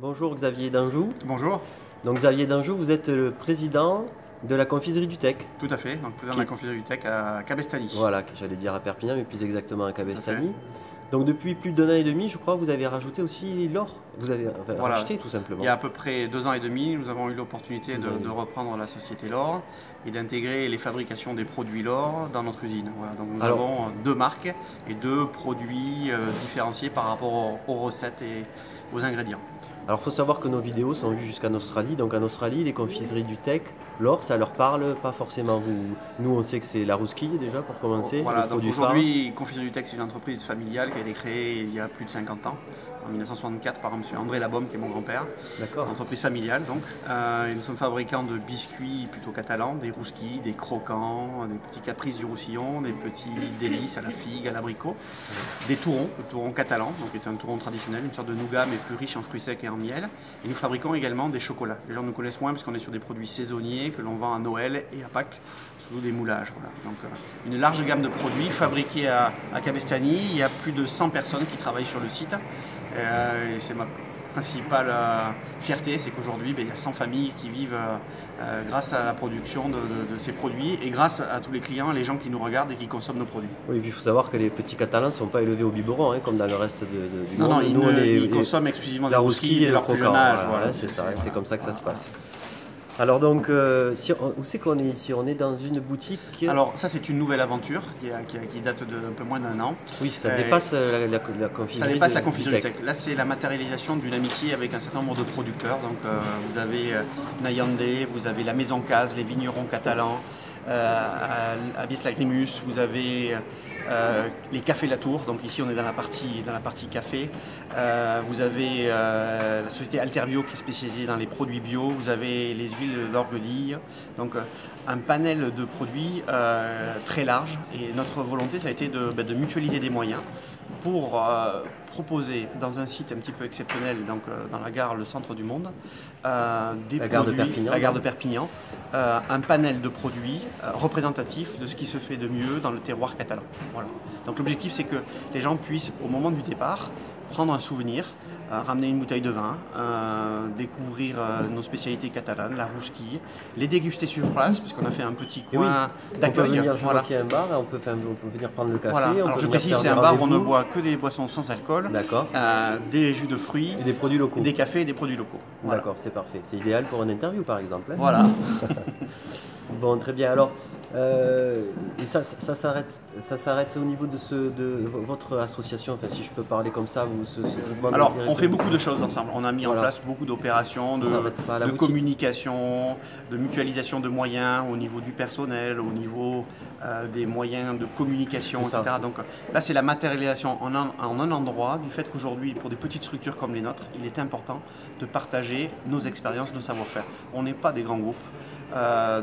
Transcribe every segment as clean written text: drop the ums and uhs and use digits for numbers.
Bonjour Xavier Danjou. Bonjour. Donc Xavier Danjou, vous êtes le président de la confiserie du Tech. Tout à fait, donc président de la confiserie du Tech à Cabestany. Voilà, j'allais dire à Perpignan, mais plus exactement à Cabestany. Donc depuis plus d'1 an et demi, je crois, vous avez rajouté aussi l'or. Vous avez racheté tout simplement. Il y a à peu près 2 ans et demi, nous avons eu l'opportunité de reprendre la société LOR et d'intégrer les fabrications des produits LOR dans notre usine. Voilà, donc nous avons 2 marques et 2 produits différenciés par rapport aux recettes et aux ingrédients. Alors il faut savoir que nos vidéos sont vues jusqu'en Australie. Donc en Australie, les confiseries du Tech, l'or, ça leur parle pas forcément. Nous, on sait que c'est la rousquille déjà pour commencer. Voilà, donc aujourd'hui, Confiserie du Tech, c'est une entreprise familiale qui a été créée il y a plus de 50 ans. En 1964 par M. André Labaume, qui est mon grand-père. D'accord. Entreprise familiale donc. Et nous sommes fabricants de biscuits plutôt catalans, des rousquilles, des croquants, des petits caprices du Roussillon, des petits délices à la figue, à l'abricot, des tourons, le touron catalan, donc qui est un touron traditionnel, une sorte de nougat mais plus riche en fruits secs et en miel. Et nous fabriquons également des chocolats. Les gens nous connaissent moins parce qu'on est sur des produits saisonniers que l'on vend à Noël et à Pâques, sous des moulages. Voilà. Donc une large gamme de produits fabriqués à Cabestany. Il y a plus de 100 personnes qui travaillent sur le site. Et c'est ma principale fierté, c'est qu'aujourd'hui il y a 100 familles qui vivent grâce à la production de ces produits et grâce à tous les clients, les gens qui nous regardent et qui consomment nos produits. Oui, et puis il faut savoir que les petits Catalans ne sont pas élevés au biberon, comme dans le reste du monde. Non, ils consomment exclusivement la rousquille et leur plus jeune âge. Voilà, c'est ça, c'est comme ça que ça se passe. Alors donc, où c'est qu'on est ici? On est dans une boutique... Alors ça c'est une nouvelle aventure qui date d'un peu moins d'1 an. Oui, ça dépasse la confiserie. Ça dépasse la confiserie Tech. Là c'est la matérialisation d'une amitié avec un certain nombre de producteurs. Donc vous avez Nayandé, vous avez la Maison Case, les vignerons catalans, à Bislagrimus, vous avez les cafés Latour, donc ici on est dans la partie café. Vous avez la société Alterbio qui est spécialisée dans les produits bio, vous avez les huiles d'orgueil, donc un panel de produits très large. Et notre volonté ça a été de mutualiser des moyens pour proposer dans un site un petit peu exceptionnel, donc dans la gare Le Centre du Monde, la gare de Perpignan, un panel de produits représentatifs de ce qui se fait de mieux dans le terroir catalan. Voilà. Donc l'objectif c'est que les gens puissent au moment du départ prendre un souvenir, ramener une bouteille de vin, découvrir nos spécialités catalanes, la rousquille, les déguster sur place, puisqu'on a fait un petit coin d'accueil. On peut venir, je vois qu'il y a un bar, on peut venir prendre le café. Voilà. Alors je précise, c'est un bar où on ne boit que des boissons sans alcool, des jus de fruits, et des produits locaux. Des cafés et des produits locaux. Voilà. D'accord, c'est parfait. C'est idéal pour une interview par exemple. Voilà. Bon, très bien. Alors, et ça s'arrête au niveau de votre association, enfin, si je peux parler comme ça. Alors, on fait beaucoup de choses ensemble. On a mis en place beaucoup d'opérations de communication, de mutualisation de moyens au niveau du personnel, au niveau des moyens de communication, etc. Donc là, c'est la matérialisation en un endroit du fait qu'aujourd'hui, pour des petites structures comme les nôtres, il est important de partager nos expériences, nos savoir-faire. On n'est pas des grands groupes.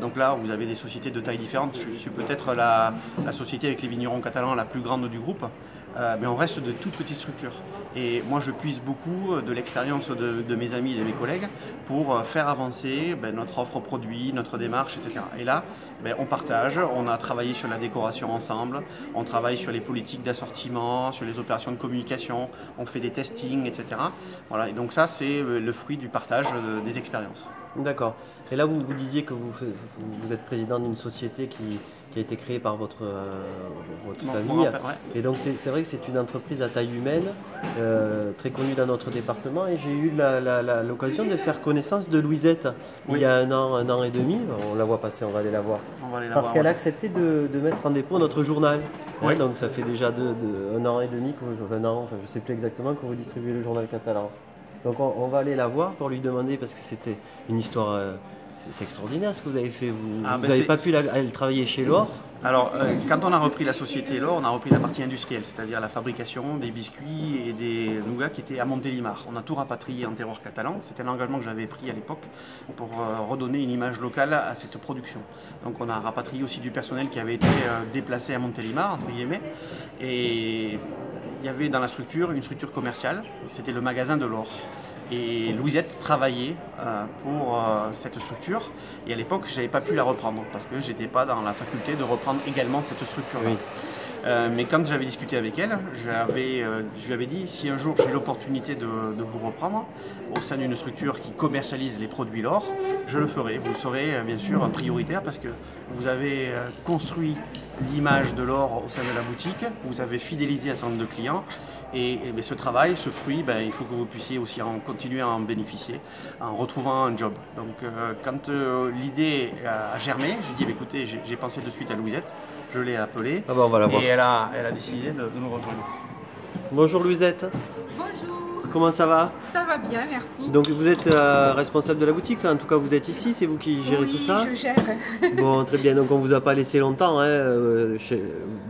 Donc là, vous avez des sociétés de tailles différentes. Je suis peut-être la société avec les vignerons catalans la plus grande du groupe, mais on reste de toutes petites structures. Et moi, je puise beaucoup de l'expérience de mes amis et de mes collègues pour faire avancer notre offre produit, notre démarche, etc. Et là, on partage, on a travaillé sur la décoration ensemble, on travaille sur les politiques d'assortiment, sur les opérations de communication, on fait des testings, etc. Voilà. Et donc ça, c'est le fruit du partage des expériences. D'accord. Et là, vous disiez que vous êtes président d'une société qui a été créée par votre famille. Et donc, c'est vrai que c'est une entreprise à taille humaine, très connue dans notre département. Et j'ai eu l'occasion de faire connaissance de Louisette il y a un an et demi. On la voit passer, on va aller la voir. Parce qu'elle a accepté de mettre en dépôt notre journal. Oui. Donc, ça fait déjà 1 an et demi, je ne sais plus exactement, que vous distribuez le journal catalan. Donc on va aller la voir pour lui demander, parce que c'était une histoire, c'est extraordinaire ce que vous avez fait. Vous n'avez pas pu aller travailler chez LOR? Alors quand on a repris la société LOR, on a repris la partie industrielle, c'est-à-dire la fabrication des biscuits et des nougats qui étaient à Montélimar. On a tout rapatrié en terroir catalan, c'était un engagement que j'avais pris à l'époque pour redonner une image locale à cette production. Donc on a rapatrié aussi du personnel qui avait été déplacé à Montélimar, entre guillemets, et il y avait dans la structure une structure commerciale, c'était le magasin de l'or. Et Louisette travaillait pour cette structure, et à l'époque je n'avais pas pu la reprendre parce que je n'étais pas dans la faculté de reprendre également cette structure-là. Oui. Mais quand j'avais discuté avec elle, je lui avais dit, si un jour j'ai l'opportunité de vous reprendre au sein d'une structure qui commercialise les produits L'Or, je le ferai. Vous serez bien sûr prioritaire parce que vous avez construit l'image de L'Or au sein de la boutique, vous avez fidélisé un certain nombre de clients. Et ce travail, ce fruit, il faut que vous puissiez aussi continuer à en bénéficier en retrouvant un job. Donc quand l'idée a germé, je lui ai dit écoutez, j'ai pensé de suite à Louisette, je l'ai appelée et elle a décidé de nous rejoindre. Bonjour Louisette. Bonjour. Comment ça va? Ça va bien, merci. Donc vous êtes responsable de la boutique, enfin, en tout cas vous êtes ici, c'est vous qui gérez tout ça? Oui, je gère. Bon, très bien, donc on ne vous a pas laissé longtemps, hein, chez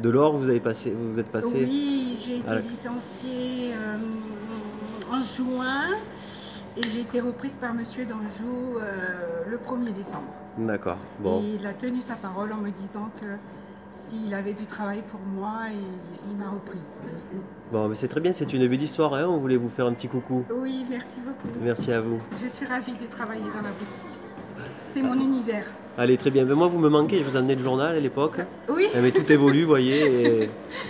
de L'Or, vous êtes passé. Oui, j'ai été licenciée en juin et j'ai été reprise par Monsieur Danjou le 1er décembre. D'accord, bon. Et il a tenu sa parole en me disant que s'il avait du travail pour moi, il m'a reprise. Bon, mais c'est très bien, c'est une belle histoire, hein, on voulait vous faire un petit coucou. Oui, merci beaucoup. Merci à vous. Je suis ravie de travailler dans la boutique. C'est mon univers. Allez, très bien. Mais moi, vous me manquez, je vous amenais le journal à l'époque. Oui. Mais tout évolue, vous voyez.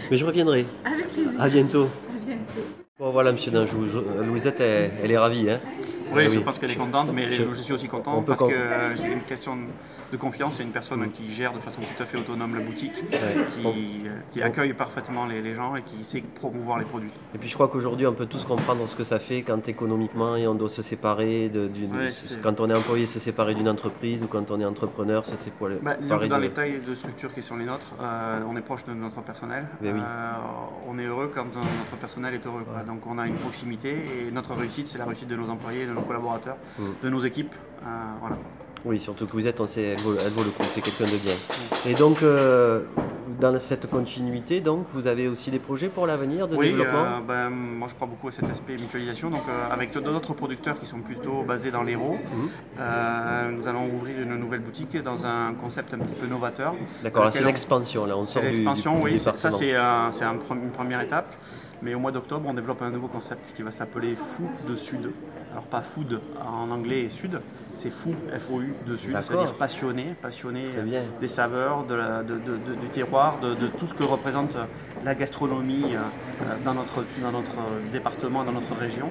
Mais je reviendrai. Avec plaisir. À bientôt. À bientôt. Bon, voilà, monsieur Danjou. Louisette, elle est ravie. Hein. Oui, je pense qu'elle est contente, mais je suis aussi content parce que j'ai une question de confiance. C'est une personne qui gère de façon tout à fait autonome la boutique, qui accueille parfaitement les gens et qui sait promouvoir les produits. Et puis je crois qu'aujourd'hui, on peut tous comprendre ce que ça fait quand économiquement on doit se séparer, quand on est employé, se séparer d'une entreprise, ou quand on est entrepreneur, se séparer. Dans les tailles de structure qui sont les nôtres, on est proche de notre personnel. Oui. On est heureux quand notre personnel est heureux. Ouais. Donc on a une proximité et notre réussite, c'est la réussite de nos employés, de nos collaborateurs, de nos équipes. Voilà. Oui, surtout que Louisette, elle vaut le coup, c'est quelqu'un de bien. Et donc, dans cette continuité, donc, vous avez aussi des projets pour l'avenir de développement? Moi je crois beaucoup à cet aspect mutualisation. Donc, avec d'autres producteurs qui sont plutôt basés dans l'Hérault, nous allons ouvrir une nouvelle boutique dans un concept un petit peu novateur. D'accord, c'est l'expansion, là, on sort du département. Oui, ça c'est une première étape. Mais au mois d'octobre, on développe un nouveau concept qui va s'appeler Fou de Sud. Alors pas food en anglais et sud, c'est fou, F-O-U de Sud, c'est-à-dire passionné des saveurs, du terroir, de tout ce que représente la gastronomie dans notre département, dans notre région.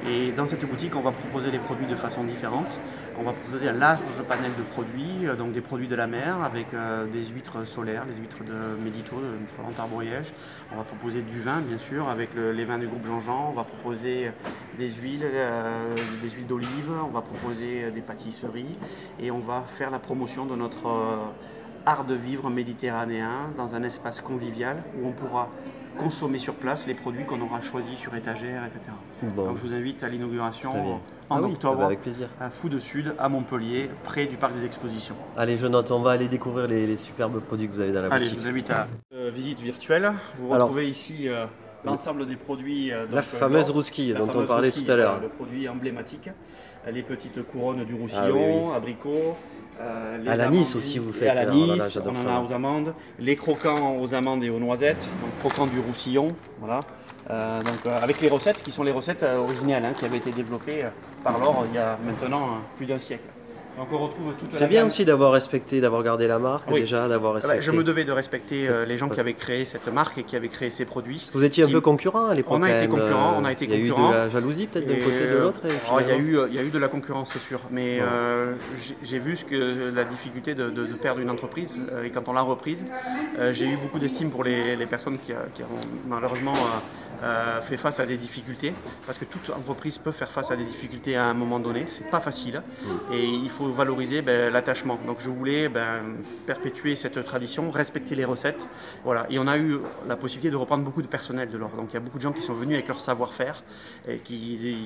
Et dans cette boutique, on va proposer les produits de façon différente. On va proposer un large panel de produits, donc des produits de la mer avec des huîtres solaires, des huîtres de Médito, de Florent-Arboyège. On va proposer du vin, bien sûr, avec les vins du groupe Jean-Jean. On va proposer des huiles d'olive. On va proposer des pâtisseries. Et on va faire la promotion de notre art de vivre méditerranéen dans un espace convivial où on pourra consommer sur place les produits qu'on aura choisis sur étagère, etc. Bon. Donc je vous invite à l'inauguration en octobre avec plaisir. À Fou de Sud, à Montpellier, près du parc des expositions. Allez, je note, on va aller découvrir les superbes produits que vous avez dans la boutique. Allez, je vous invite à visite virtuelle. Vous retrouvez ici l'ensemble des produits. La fameuse rousquille dont on parlait tout à l'heure. Le produit emblématique, les petites couronnes du Roussillon, abricots. À l'anis aussi vous faites. À l'anis, on en a aux amandes, les croquants aux amandes et aux noisettes, donc croquants du Roussillon, voilà. Avec les recettes qui sont les recettes originales qui avaient été développées par L'Or il y a maintenant plus d'un siècle. Donc on retrouve toute C'est bien aussi d'avoir respecté, d'avoir gardé la marque déjà, d'avoir respecté. Je me devais de respecter les gens qui avaient créé cette marque et qui avaient créé ces produits. Parce que vous étiez un peu concurrent à l'époque. On a été concurrent, Il y a eu de la jalousie peut-être d'un côté et de l'autre. Il y a eu de la concurrence, c'est sûr. Mais j'ai vu la difficulté de perdre une entreprise et quand on l'a reprise, j'ai eu beaucoup d'estime pour les personnes qui ont malheureusement fait face à des difficultés, parce que toute entreprise peut faire face à des difficultés à un moment donné, c'est pas facile et il faut valoriser l'attachement. Donc je voulais perpétuer cette tradition, respecter les recettes, voilà. Et on a eu la possibilité de reprendre beaucoup de personnel de L'Or. Donc il y a beaucoup de gens qui sont venus avec leur savoir-faire et qui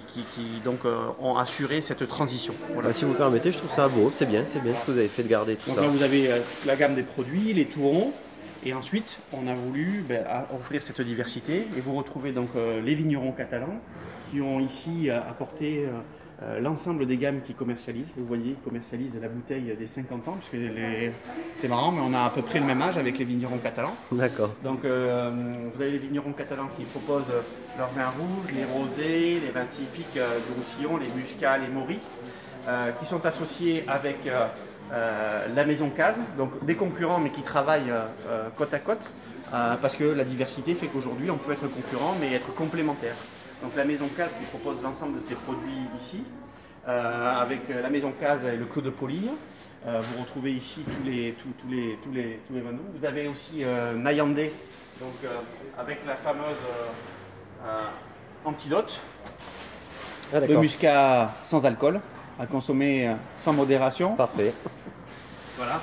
donc ont assuré cette transition. Voilà. Si vous permettez, je trouve ça beau, c'est bien ce que vous avez fait de garder tout ça. Donc là vous avez la gamme des produits, les tourons. Et ensuite, on a voulu offrir cette diversité et vous retrouvez donc les vignerons catalans qui ont ici apporté l'ensemble des gammes qu'ils commercialisent. Vous voyez, ils commercialisent la bouteille des 50 ans, puisque c'est marrant, mais on a à peu près le même âge avec les vignerons catalans. D'accord. Donc vous avez les vignerons catalans qui proposent leurs vins rouges, les rosés, les vins typiques du Roussillon, les muscats, les moris, qui sont associés avec la maison Case, donc des concurrents mais qui travaillent côte à côte parce que la diversité fait qu'aujourd'hui on peut être concurrent mais être complémentaire. Donc la maison Case qui propose l'ensemble de ses produits ici, avec la maison Case et le Clos de Pauline. Vous retrouvez ici tous les menus. Vous avez aussi Nayandé, donc avec la fameuse antidote, le muscat sans alcool, à consommer sans modération. Parfait. Voilà.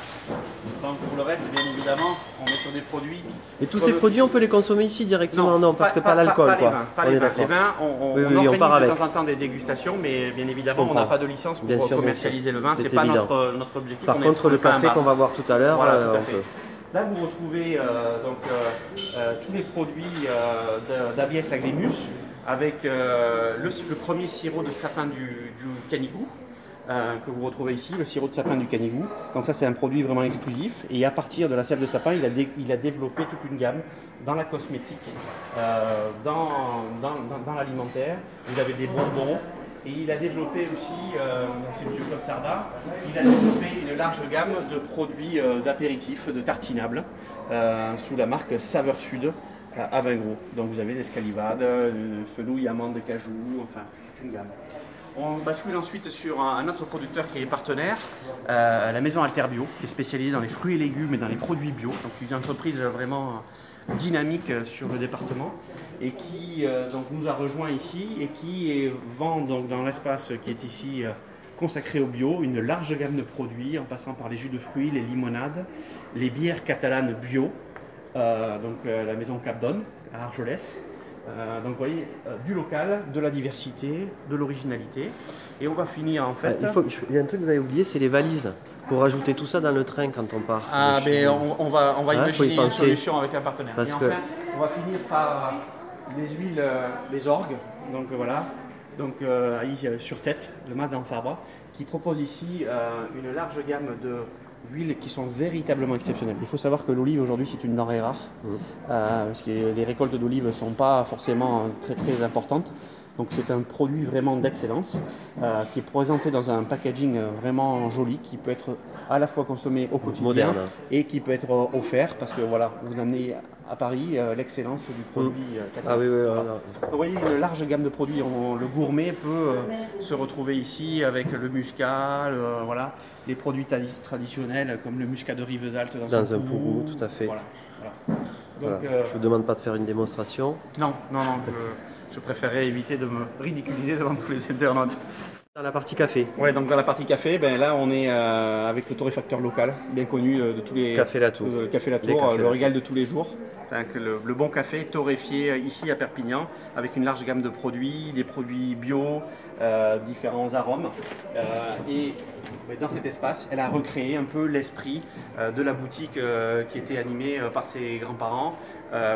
Donc pour le reste, bien évidemment, on est sur des produits. Et tous ces produits, on peut les consommer ici directement? Non, parce que pas l'alcool. Pas les vins. Les vins, on organise de temps en temps des dégustations, mais bien évidemment, on n'a pas de licence pour commercialiser le vin. C'est pas notre objectif. Par contre, le café qu'on va voir tout à l'heure, voilà, on peut. Là, vous retrouvez tous les produits d'Abies Lagrimus avec le premier sirop de sapin du Canigou. Que vous retrouvez ici, le sirop de sapin du Canigou. Donc ça c'est un produit vraiment exclusif et à partir de la sève de sapin il a développé toute une gamme dans la cosmétique, dans l'alimentaire. Vous avez des bonbons et il a développé aussi, c'est M. Claude Sarda, il a développé une large gamme de produits d'apéritifs, de tartinables sous la marque Saveur Sud à 20 gros. Donc vous avez des scalivades, fenouil, amandes, cajou, enfin toute une gamme. On bascule ensuite sur un autre producteur qui est partenaire, la maison Alter Bio, qui est spécialisée dans les fruits et légumes et dans les produits bio. Donc une entreprise vraiment dynamique sur le département et qui donc, nous a rejoint ici et qui vend donc, dans l'espace qui est ici consacré au bio une large gamme de produits en passant par les jus de fruits, les limonades, les bières catalanes bio, donc la maison Capdon à Argelès. Donc vous voyez, du local, de la diversité, de l'originalité. Et on va finir en fait... Il y a un truc que vous avez oublié, c'est les valises. Pour rajouter tout ça dans le train quand on part. Ah, ben on va imaginer une solution avec un partenaire. Et enfin, on va finir par les huiles, les orgues. Donc voilà, donc sur tête, le Mas d'Anfabre, qui propose ici une large gamme de huiles qui sont véritablement exceptionnelles. Il faut savoir que l'olive aujourd'hui c'est une denrée rare, parce que les récoltes d'olive ne sont pas forcément très importantes. Donc c'est un produit vraiment d'excellence qui est présenté dans un packaging vraiment joli, qui peut être à la fois consommé au quotidien moderne et qui peut être offert parce que voilà, vous amenez à Paris l'excellence du produit. Vous voyez une large gamme de produits. Le gourmet peut se retrouver ici avec le muscat, voilà, les produits traditionnels comme le muscat de Rivesaltes dans un pourroux, tout à fait. Voilà. Donc, je ne vous demande pas de faire une démonstration. Non, je préférais éviter de me ridiculiser devant tous les internautes. Dans la partie café. Oui, donc dans la partie café, ben là on est avec le torréfacteur local, bien connu de tous les... Café Latour. Café Latour, le régal de tous les jours. Le bon café torréfié ici à Perpignan, avec une large gamme de produits, des produits bio, différents arômes. Et dans cet espace, elle a recréé un peu l'esprit de la boutique qui était animée par ses grands-parents.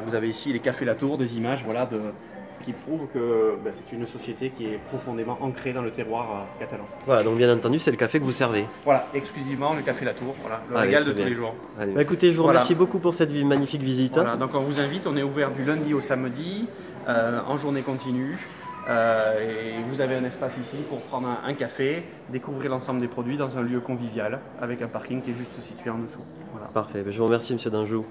Vous avez ici les Cafés Latour, des images voilà, qui prouvent que c'est une société qui est profondément ancrée dans le terroir catalan. Voilà, donc bien entendu, c'est le café que vous servez. Voilà, exclusivement le Café Latour, voilà, le régal de tous les jours. Écoutez, je vous remercie beaucoup pour cette magnifique visite. Voilà, donc on vous invite, on est ouvert du lundi au samedi, en journée continue. Et vous avez un espace ici pour prendre un café, découvrir l'ensemble des produits dans un lieu convivial avec un parking qui est juste situé en dessous. Voilà. Parfait, je vous remercie Monsieur Danjou.